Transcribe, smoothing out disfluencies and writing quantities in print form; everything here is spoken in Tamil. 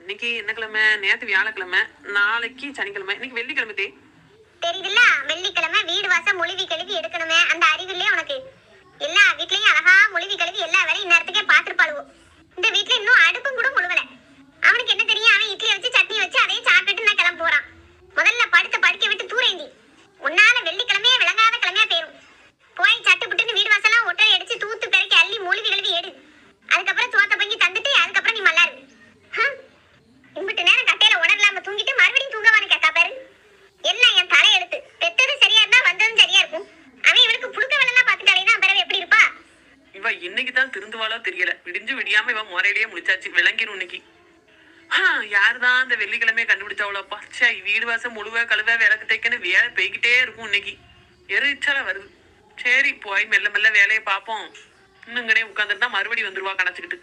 இன்னைக்கு என்ன கிழமை? நேத்து வியாழக்கிழமை, நாளைக்கு சனிக்கிழமை, இன்னைக்கு வெள்ளிக்கிழமை. தெரியுதுல்ல, வெள்ளிக்கிழமை வீடு வாசம் முழுவி கழுவி எடுக்கணுமே, அந்த அறிவு இல்லையே உனக்கு? எல்லா வீட்லயும் அழகா முழுவி கழுவி எல்லா வேலையும் இந்நேரத்துக்கே பாத்துருப்பாளுவோம். இந்த வீட்டுல இன்னும் அடுப்பும் கூட முழுவல. அவனுக்கு என்ன தெரியும்? அவன் இட்லி வச்சு சட்னி வச்சு அதையும் சாப்பிட்டுட்டு நான் கிளம்ப போறான். முதல்ல படுக்க விட்டு தூரேந்தி. உன்னால வெள்ளிக்கிழமையே விளங்காத கிழமையா போயிரும். போய் சட்டு புட்டுன்னு வீடு வாசலாம் ஒட்டை அடிச்சு தூத்து பெருக்கி அள்ளி முழுவி கழுவி எடு. அதுக்கப்புறம் சோத்த பங்கி தந்துட்டு அதுக்கப்புறம் நீ மல்லாரு. இம்பிட்டு நேரம் கட்டையில உணரலாம தூங்கிட்டு மறுபடியும் தூங்கவான்னு கேட்கா பாரு. எல்லாம் என் தலை எடுத்து பெத்ததும் சரியா இருந்தா வந்ததும் சரியா இருக்கும். அவன் இவனுக்கு புழுக்க வேலைலாம் பாத்துட்டாலே தான் பிறகு எப்படி இருப்பா? இவ இன்னைக்குதான் திருந்துவாளோ தெரியல. விடிஞ்சு விடியாம இவன் முறையிலேயே முடிச்சாச்சு. விளங்கிரும் இன்னைக்கு. யாருதான் அந்த வெள்ளிக்கிழமையை கண்டுபிடிச்சாவளோப்பா. சரி, வீடு வாசம் முழுவ கழுவ விளக்கு தைக்கன்னு வேலை போய்கிட்டே இருக்கும். இன்னைக்கு எரிச்சல வருது. சரி, போய் மெல்ல மெல்ல வேலையை பார்ப்போம். இன்னுங்கனே உட்காந்துட்டு தான் மறுபடி வந்துருவா கணச்சுக்கிட்டு.